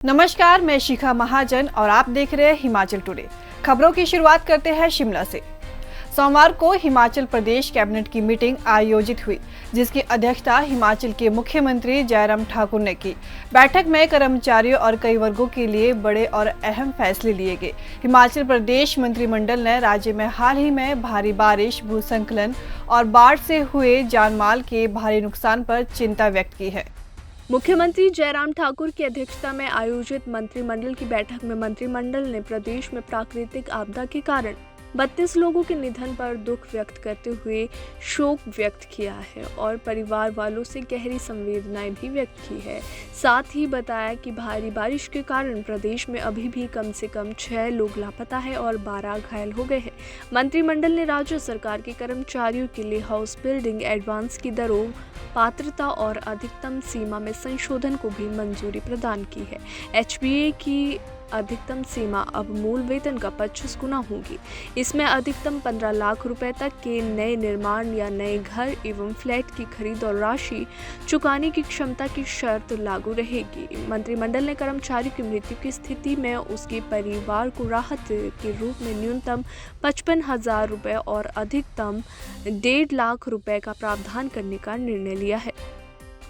नमस्कार, मैं शिखा महाजन और आप देख रहे हैं हिमाचल टुडे। खबरों की शुरुआत करते हैं शिमला से। सोमवार को हिमाचल प्रदेश कैबिनेट की मीटिंग आयोजित हुई, जिसकी अध्यक्षता हिमाचल के मुख्यमंत्री जयराम ठाकुर ने की। बैठक में कर्मचारियों और कई वर्गों के लिए बड़े और अहम फैसले लिए गए। हिमाचल प्रदेश मंत्रिमंडल ने राज्य में हाल ही में भारी बारिश, भूस्खलन और बाढ़ से हुए जानमाल के भारी नुकसान पर चिंता व्यक्त की है। मुख्यमंत्री जयराम ठाकुर की अध्यक्षता में आयोजित मंत्रिमंडल की बैठक में मंत्रिमंडल ने प्रदेश में प्राकृतिक आपदा के कारण 32 लोगों के निधन पर दुख व्यक्त करते हुए शोक व्यक्त किया है और परिवार वालों से गहरी संवेदनाएं भी व्यक्त की है। साथ ही बताया कि भारी बारिश के कारण प्रदेश में अभी भी कम से कम 6 लोग लापता है और 12 घायल हो गए हैं। मंत्रिमंडल ने राज्य सरकार के कर्मचारियों के लिए हाउस बिल्डिंग एडवांस की दरों, पात्रता और अधिकतम सीमा में संशोधन को भी मंजूरी प्रदान की है। HBA की अधिकतम सीमा अब मूल वेतन का 25 गुना होगी। इसमें अधिकतम 15 लाख रुपए तक के नए निर्माण या नए घर एवं फ्लैट की खरीद और राशि चुकाने की क्षमता की शर्त लागू रहेगी। मंत्रिमंडल ने कर्मचारी की मृत्यु की स्थिति में उसके परिवार को राहत के रूप में न्यूनतम 55,000 रुपए और अधिकतम 1.5 लाख रुपए का प्रावधान करने का निर्णय लिया है।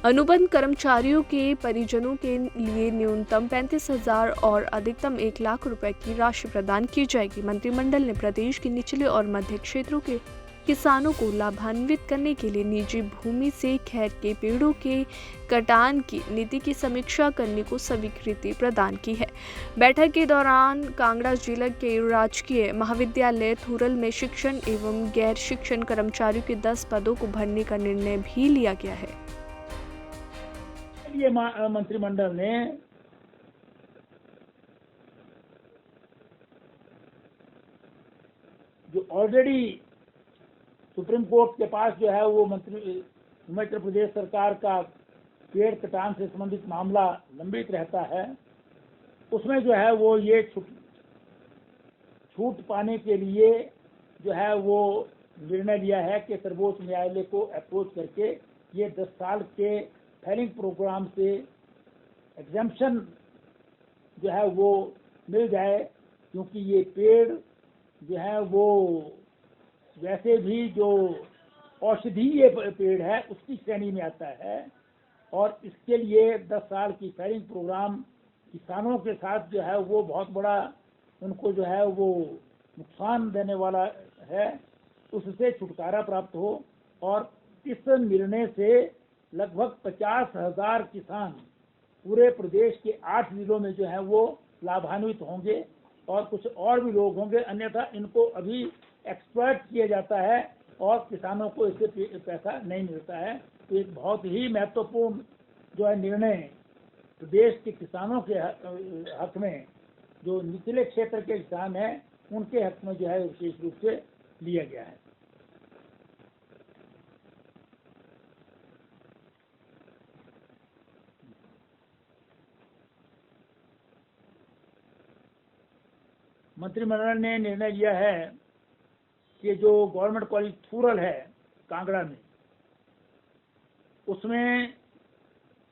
अनुबंध कर्मचारियों के परिजनों के लिए न्यूनतम 35,000 और अधिकतम 1 लाख रुपए की राशि प्रदान की जाएगी। मंत्रिमंडल ने प्रदेश के निचले और मध्य क्षेत्रों के किसानों को लाभान्वित करने के लिए निजी भूमि से खैर के पेड़ों के कटान की नीति की समीक्षा करने को स्वीकृति प्रदान की है। बैठक के दौरान कांगड़ा जिला के राजकीय महाविद्यालय थुरल में शिक्षण एवं गैर शिक्षण कर्मचारियों के 10 पदों को भरने का निर्णय भी लिया गया है। ये मंत्रिमंडल ने जो ऑलरेडी सुप्रीम कोर्ट के पास जो है वो हिमाचल प्रदेश सरकार का पेड़ कटान से संबंधित मामला लंबित रहता है, उसमें जो है वो ये छूट पाने के लिए जो है वो निर्णय लिया है कि सर्वोच्च न्यायालय को अप्रोच करके ये 10 साल के फेलिंग प्रोग्राम से एग्जम्पशन जो है वो मिल जाए, क्योंकि ये पेड़ जो है वो वैसे भी जो औषधीय पेड़ है उसकी श्रेणी में आता है और इसके लिए 10 साल की फेलिंग प्रोग्राम किसानों के साथ जो है वो बहुत बड़ा उनको जो है वो नुकसान देने वाला है, उससे छुटकारा प्राप्त हो। और इस निर्णय से लगभग 50,000 किसान पूरे प्रदेश के 8 जिलों में जो है वो लाभान्वित होंगे और कुछ और भी लोग होंगे, अन्यथा इनको अभी एक्सप्लॉइट किया जाता है और किसानों को इससे पैसा नहीं मिलता है। तो एक बहुत ही महत्वपूर्ण जो है निर्णय प्रदेश के किसानों के हक में, जो निचले क्षेत्र के किसान हैं उनके हक में जो है विशेष रूप से लिया गया है। मंत्रिमंडल ने निर्णय लिया है कि जो गवर्नमेंट कॉलेज थुरल है कांगड़ा में, उसमें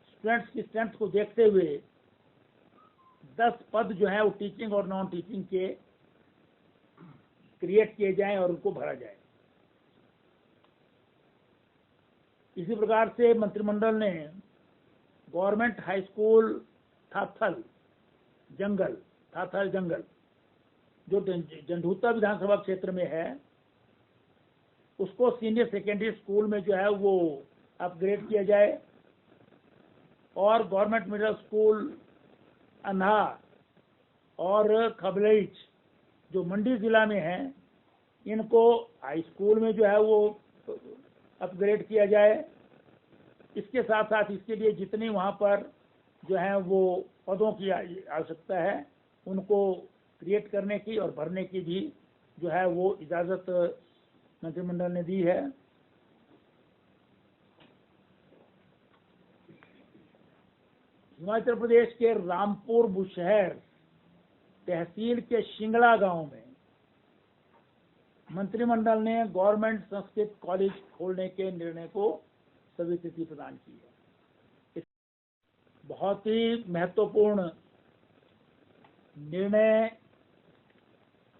स्टूडेंट्स की स्ट्रेंथ को देखते हुए 10 पद जो है वो टीचिंग और नॉन टीचिंग के क्रिएट किए जाएं और उनको भरा जाए। इसी प्रकार से मंत्रिमंडल ने गवर्नमेंट हाई स्कूल थाथल जंगल जो जंडूता विधानसभा क्षेत्र में है, उसको सीनियर सेकेंडरी स्कूल में जो है वो अपग्रेड किया जाए और गवर्नमेंट मिडिल स्कूल अन्हा और खबलेच जो मंडी जिला में है, इनको हाई स्कूल में जो है वो अपग्रेड किया जाए। इसके साथ साथ इसके लिए जितनी वहाँ पर जो है वो पदों की आवश्यकता है उनको क्रिएट करने की और भरने की भी जो है वो इजाज़त मंत्रिमंडल ने दी है। हिमाचल प्रदेश के रामपुर बुशहर तहसील के शिंगड़ा गांव में मंत्रिमंडल ने गवर्नमेंट संस्कृत कॉलेज खोलने के निर्णय को स्वीकृति प्रदान की है। बहुत ही महत्वपूर्ण निर्णय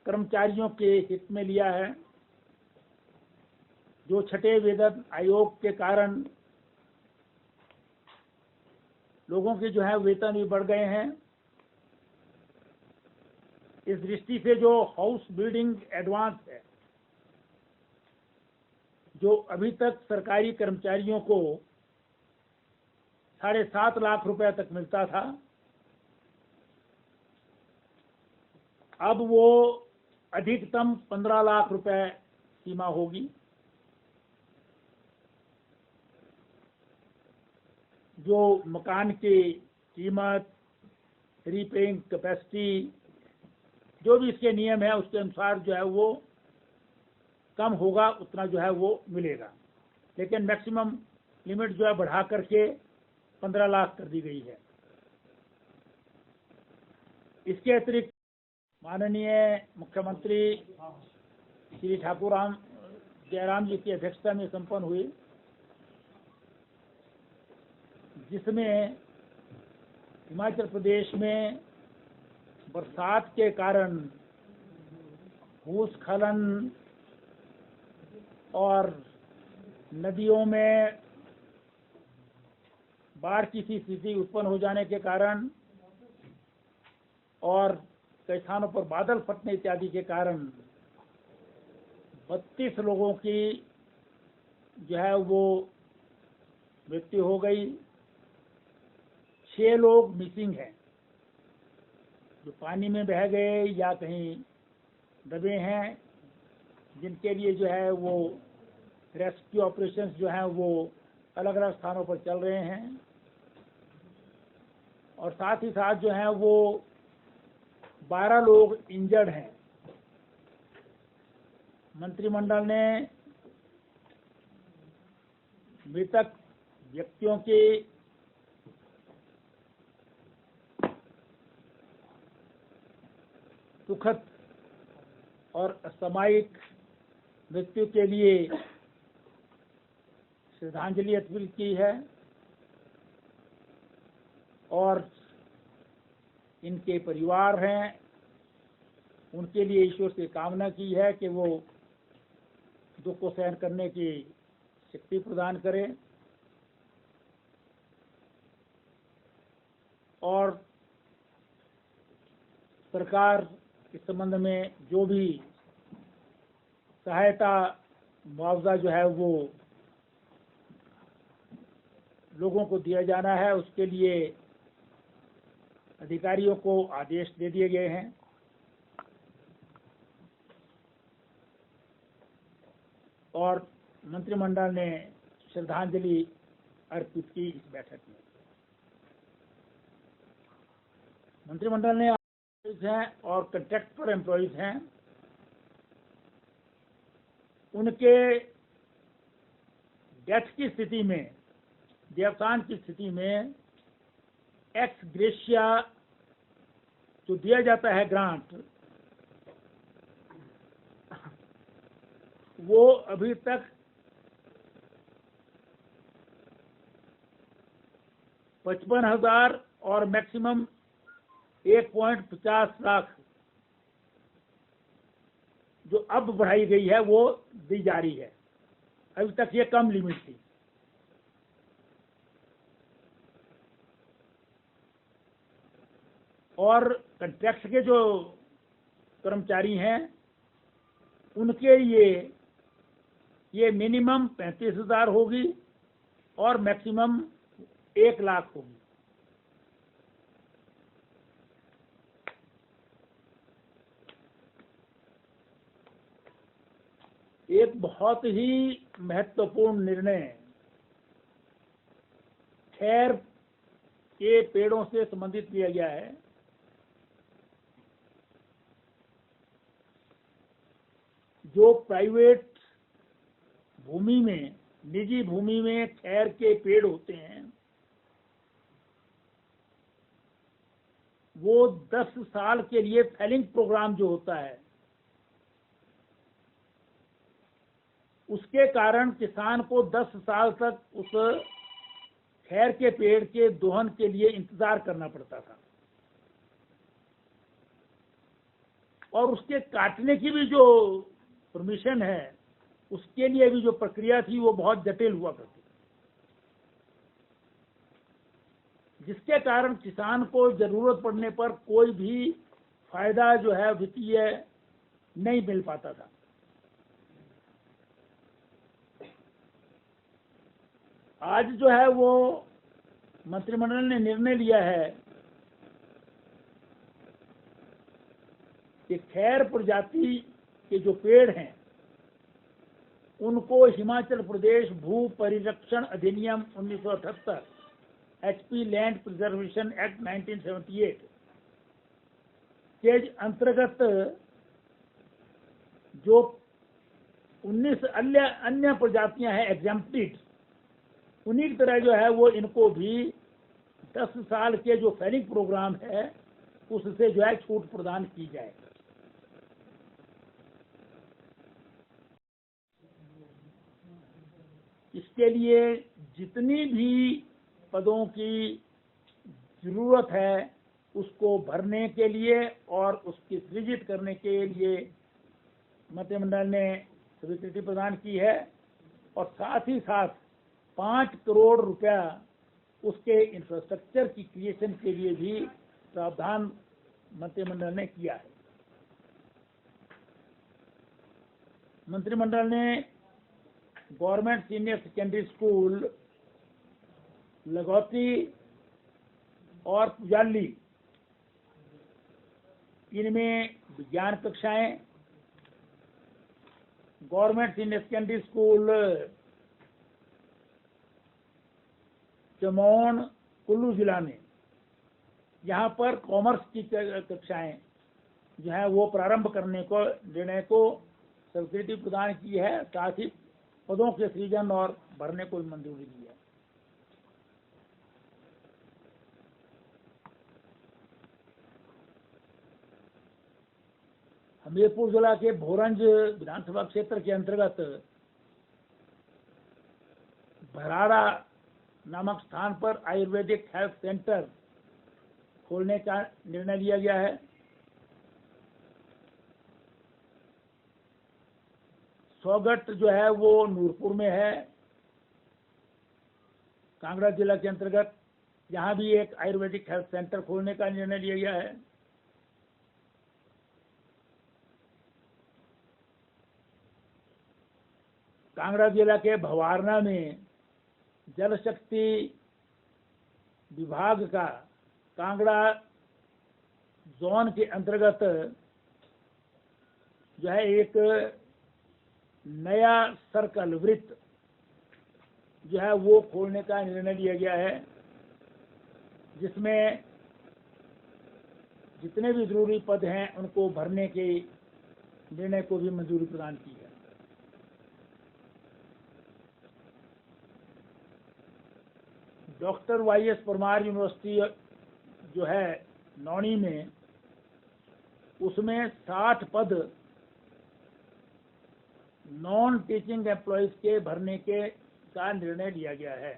कर्मचारियों के हित में लिया है। जो छठे वेतन आयोग के कारण लोगों के जो है वेतन भी बढ़ गए हैं, इस दृष्टि से जो हाउस बिल्डिंग एडवांस है, जो अभी तक सरकारी कर्मचारियों को 7.5 लाख रुपए तक मिलता था, अब वो अधिकतम 15 लाख रुपए सीमा होगी। जो मकान की कीमत, रीपेइंग कैपेसिटी, जो भी इसके नियम है उसके अनुसार जो है वो कम होगा, उतना जो है वो मिलेगा। लेकिन मैक्सिमम लिमिट जो है बढ़ा करके 15 लाख कर दी गई है। इसके अतिरिक्त माननीय मुख्यमंत्री श्री ठाकुर जयराम जी की अध्यक्षता में संपन्न हुई, जिसमें हिमाचल प्रदेश में बरसात के कारण भूस्खलन और नदियों में बाढ़ की सी स्थिति उत्पन्न हो जाने के कारण और कई स्थानों पर बादल फटने इत्यादि के कारण 32 लोगों की जो है वो मृत्यु हो गई। 6 लोग मिसिंग हैं, जो पानी में बह गए या कहीं दबे हैं, जिनके लिए जो है वो रेस्क्यू ऑपरेशंस जो हैं वो अलग अलग स्थानों पर चल रहे हैं। और साथ ही साथ जो है वो 12 लोग इंजर्ड हैं। मंत्रिमंडल ने मृतक व्यक्तियों के सुखद और असामयिक मृत्यु के लिए श्रद्धांजलि अर्पित की है और इनके परिवार हैं उनके लिए ईश्वर से कामना की है कि वो दुख को सहन करने की शक्ति प्रदान करें और सरकार इस संबंध में जो भी सहायता मुआवजा जो है वो लोगों को दिया जाना है, उसके लिए अधिकारियों को आदेश दे दिए गए हैं। और मंत्रिमंडल ने श्रद्धांजलि अर्पित की इस बैठक में। मंत्रिमंडल ने हैं और कॉन्ट्रैक्ट पर एम्प्लॉइज हैं, उनके डेथ की स्थिति में, देवसान की स्थिति में एक्स ग्रेशिया जो दिया जाता है ग्रांट, वो अभी तक 55,000 और मैक्सिमम 1.50 लाख जो अब बढ़ाई गई है वो दी जा रही है। अभी तक ये कम लिमिट थी। और कॉन्ट्रैक्ट के जो कर्मचारी हैं उनके लिए ये मिनिमम 35,000 होगी और मैक्सिमम 1 लाख होगी। एक बहुत ही महत्वपूर्ण निर्णय खैर के पेड़ों से संबंधित लिया गया है। जो प्राइवेट भूमि में, निजी भूमि में खैर के पेड़ होते हैं, वो 10 साल के लिए फेलिंग प्रोग्राम जो होता है, उसके कारण किसान को 10 साल तक उस खैर के पेड़ के दोहन के लिए इंतजार करना पड़ता था। और उसके काटने की भी जो परमिशन है, उसके लिए भी जो प्रक्रिया थी वो बहुत जटिल हुआ करती, जिसके कारण किसान को जरूरत पड़ने पर कोई भी फायदा जो है वित्तीय नहीं मिल पाता था। आज जो है वो मंत्रिमंडल ने निर्णय लिया है कि खैर प्रजाति के जो पेड़ हैं उनको हिमाचल प्रदेश भू परिरक्षण अधिनियम 1978 HP लैंड प्रिजर्वेशन एक्ट 1978 के अंतर्गत जो 19 अन्य प्रजातियां हैं एग्जेम्प्टेड, उन्हीं की तरह जो है वो इनको भी 10 साल के जो फेलिंग प्रोग्राम है उससे जो है छूट प्रदान की जाए। इसके लिए जितनी भी पदों की जरूरत है उसको भरने के लिए और उसकी सृजित करने के लिए मंत्रिमंडल ने स्वीकृति प्रदान की है, और साथ ही साथ 5 करोड़ रुपया उसके इंफ्रास्ट्रक्चर की क्रिएशन के लिए भी प्रावधान मंत्रिमंडल ने किया है। मंत्रिमंडल ने government senior secondary school Lagauti और पुजाली, इनमें विज्ञान कक्षाएं, government senior secondary school Chamaun Kullu जिला में, यहाँ पर कॉमर्स की कक्षाएं जो है वो प्रारंभ करने को निर्णय को स्वीकृति प्रदान की है। साथ ही पदों के सृजन और भरने को भी मंजूरी दी है। हमीरपुर जिला के भोरंज विधानसभा क्षेत्र के अंतर्गत भराड़ा नामक स्थान पर आयुर्वेदिक हेल्थ सेंटर खोलने का निर्णय लिया गया है। सौगट जो है वो नूरपुर में है, कांगड़ा जिला के अंतर्गत, यहाँ भी एक आयुर्वेदिक हेल्थ सेंटर खोलने का निर्णय लिया गया है। कांगड़ा जिला के भवारना में जल शक्ति विभाग का कांगड़ा जोन के अंतर्गत जो है एक नया सर्कल वृत्त जो है वो खोलने का निर्णय लिया गया है, जिसमें जितने भी जरूरी पद हैं उनको भरने के निर्णय को भी मंजूरी प्रदान की है। डॉक्टर YS परमार यूनिवर्सिटी जो है नौणी में, उसमें 60 पद नॉन टीचिंग एम्प्लॉयज के भरने के का निर्णय लिया गया है।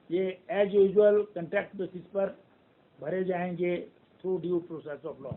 ये एज यूजुअल कॉन्ट्रैक्ट बेसिस पर भरे जाएंगे through due process of law.